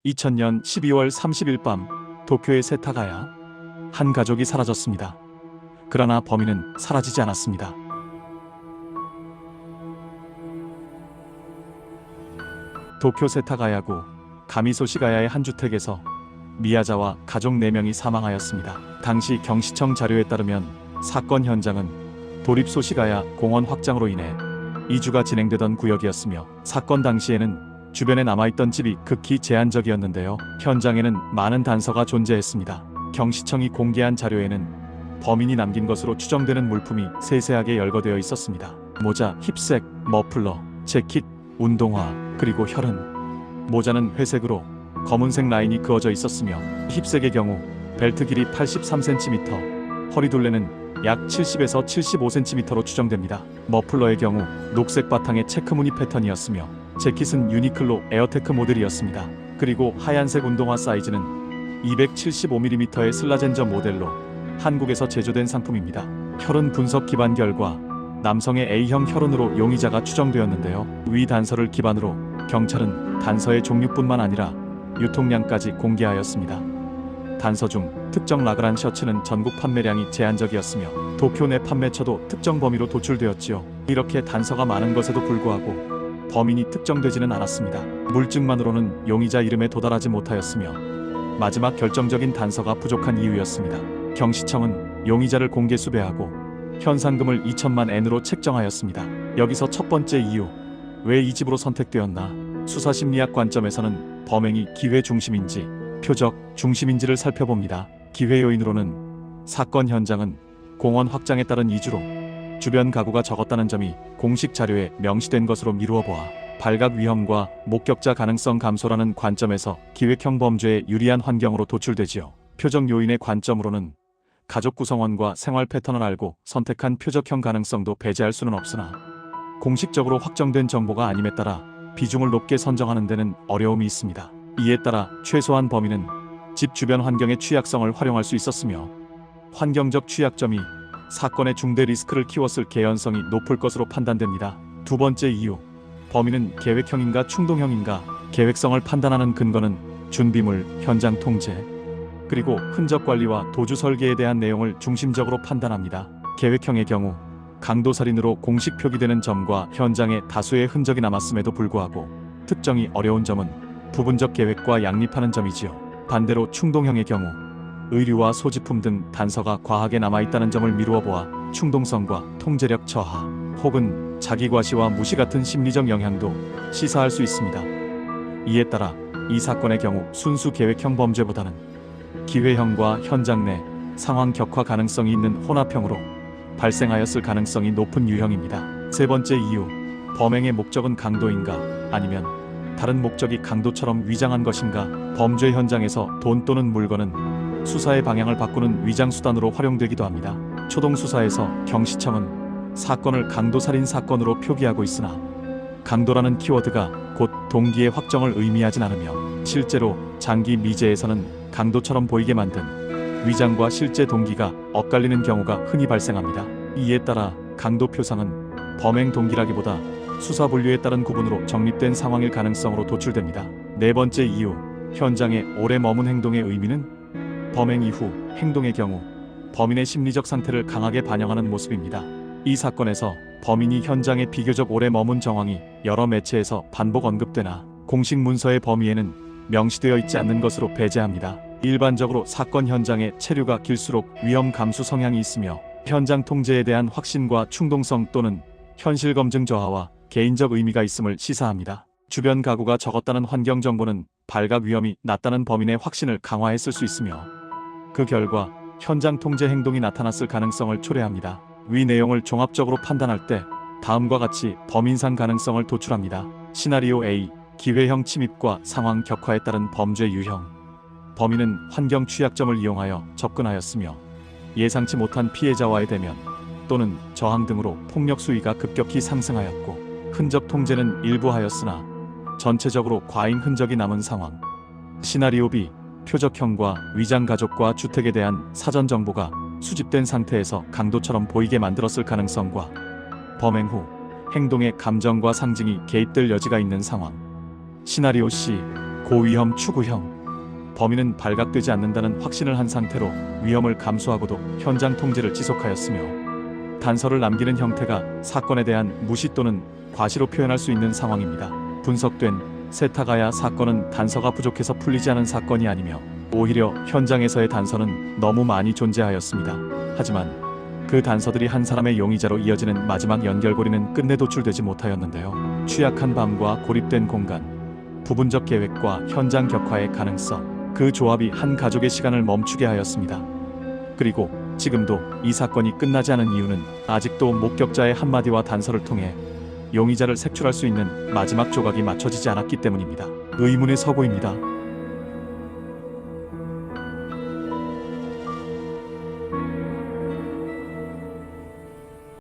2000년 12월 30일 밤 도쿄의 세타가야 한 가족이 사라졌습니다. 그러나 범인은 사라지지 않았습니다. 도쿄 세타가야구 가미소시가야의 한 주택에서 미야자와 가족 4명이 사망하였습니다. 당시 경시청 자료에 따르면 사건 현장은 도립소시가야 공원 확장으로 인해 이주가 진행되던 구역이었으며 사건 당시에는 주변에 남아있던 집이 극히 제한적이었는데요. 현장에는 많은 단서가 존재했습니다. 경시청이 공개한 자료에는 범인이 남긴 것으로 추정되는 물품이 세세하게 열거되어 있었습니다. 모자, 힙색, 머플러, 재킷, 운동화, 그리고 혈흔. 모자는 회색으로 검은색 라인이 그어져 있었으며 힙색의 경우 벨트 길이 83cm, 허리둘레는 약 70에서 75cm로 추정됩니다. 머플러의 경우 녹색 바탕의 체크무늬 패턴이었으며 재킷은 유니클로 에어테크 모델이었습니다. 그리고 하얀색 운동화 사이즈는 275mm의 슬라젠저 모델로 한국에서 제조된 상품입니다. 혈흔 분석 기반 결과 남성의 A형 혈흔으로 용의자가 추정되었는데요. 위 단서를 기반으로 경찰은 단서의 종류뿐만 아니라 유통량까지 공개하였습니다. 단서 중 특정 라그란 셔츠는 전국 판매량이 제한적이었으며 도쿄 내 판매처도 특정 범위로 도출되었지요. 이렇게 단서가 많은 것에도 불구하고 범인이 특정되지는 않았습니다. 물증만으로는 용의자 이름에 도달하지 못하였으며 마지막 결정적인 단서가 부족한 이유였습니다. 경시청은 용의자를 공개 수배하고 현상금을 2천만 엔으로 책정하였습니다. 여기서 첫 번째 이유, 왜 이 집으로 선택되었나? 수사심리학 관점에서는 범행이 기회 중심인지 표적 중심인지를 살펴봅니다. 기회 요인으로는 사건 현장은 공원 확장에 따른 이주로 주변 가구가 적었다는 점이 공식 자료에 명시된 것으로 미루어 보아 발각 위험과 목격자 가능성 감소라는 관점에서 기획형 범죄에 유리한 환경으로 도출되지요. 표적 요인의 관점으로는 가족 구성원과 생활 패턴을 알고 선택한 표적형 가능성도 배제할 수는 없으나 공식적으로 확정된 정보가 아님에 따라 비중을 높게 선정하는 데는 어려움이 있습니다. 이에 따라 최소한 범인은 집 주변 환경의 취약성을 활용할 수 있었으며 환경적 취약점이 사건의 중대 리스크를 키웠을 개연성이 높을 것으로 판단됩니다. 두 번째 이유, 범인은 계획형인가 충동형인가? 계획성을 판단하는 근거는 준비물, 현장 통제, 그리고 흔적 관리와 도주 설계에 대한 내용을 중심적으로 판단합니다. 계획형의 경우 강도살인으로 공식 표기되는 점과 현장에 다수의 흔적이 남았음에도 불구하고 특정이 어려운 점은 부분적 계획과 양립하는 점이지요. 반대로 충동형의 경우 의류와 소지품 등 단서가 과하게 남아있다는 점을 미루어 보아 충동성과 통제력 저하 혹은 자기과시와 무시 같은 심리적 영향도 시사할 수 있습니다. 이에 따라 이 사건의 경우 순수 계획형 범죄보다는 기회형과 현장 내 상황 격화 가능성이 있는 혼합형으로 발생하였을 가능성이 높은 유형입니다. 세 번째 이유, 범행의 목적은 강도인가 아니면 다른 목적이 강도처럼 위장한 것인가? 범죄 현장에서 돈 또는 물건은 수사의 방향을 바꾸는 위장 수단으로 활용되기도 합니다. 초동 수사에서 경시청은 사건을 강도살인 사건으로 표기하고 있으나 강도라는 키워드가 곧 동기의 확정을 의미하진 않으며 실제로 장기 미제에서는 강도처럼 보이게 만든 위장과 실제 동기가 엇갈리는 경우가 흔히 발생합니다. 이에 따라 강도 표상은 범행 동기라기보다 수사 분류에 따른 구분으로 정립된 상황일 가능성으로 도출됩니다. 네 번째 이유, 현장에 오래 머문 행동의 의미는 범행 이후 행동의 경우 범인의 심리적 상태를 강하게 반영하는 모습입니다. 이 사건에서 범인이 현장에 비교적 오래 머문 정황이 여러 매체에서 반복 언급되나 공식 문서의 범위에는 명시되어 있지 않는 것으로 배제합니다. 일반적으로 사건 현장의 체류가 길수록 위험 감수 성향이 있으며 현장 통제에 대한 확신과 충동성 또는 현실 검증 저하와 개인적 의미가 있음을 시사합니다. 주변 가구가 적었다는 환경 정보는 발각 위험이 낮다는 범인의 확신을 강화했을 수 있으며 그 결과 현장 통제 행동이 나타났을 가능성을 초래합니다. 위 내용을 종합적으로 판단할 때 다음과 같이 범인상 가능성을 도출합니다. 시나리오 A, 기회형 침입과 상황 격화에 따른 범죄 유형. 범인은 환경 취약점을 이용하여 접근하였으며 예상치 못한 피해자와의 대면 또는 저항 등으로 폭력 수위가 급격히 상승하였고 흔적 통제는 일부 하였으나 전체적으로 과잉 흔적이 남은 상황. 시나리오 B, 표적형과 위장 가족과 주택에 대한 사전 정보가 수집된 상태에서 강도처럼 보이게 만들었을 가능성과 범행 후 행동의 감정과 상징이 개입될 여지가 있는 상황. 시나리오 C, 고위험 추구형. 범인은 발각되지 않는다는 확신을 한 상태로 위험을 감수하고도 현장 통제를 지속하였으며 단서를 남기는 형태가 사건에 대한 무시 또는 과시로 표현할 수 있는 상황입니다. 분석된 세타가야 사건은 단서가 부족해서 풀리지 않은 사건이 아니며 오히려 현장에서의 단서는 너무 많이 존재하였습니다. 하지만 그 단서들이 한 사람의 용의자로 이어지는 마지막 연결고리는 끝내 도출되지 못하였는데요. 취약한 밤과 고립된 공간, 부분적 계획과 현장 격화의 가능성, 그 조합이 한 가족의 시간을 멈추게 하였습니다. 그리고 지금도 이 사건이 끝나지 않은 이유는 아직도 목격자의 한마디와 단서를 통해 용의자를 색출할 수 있는 마지막 조각이 맞춰지지 않았기 때문입니다. 의문의 서고입니다.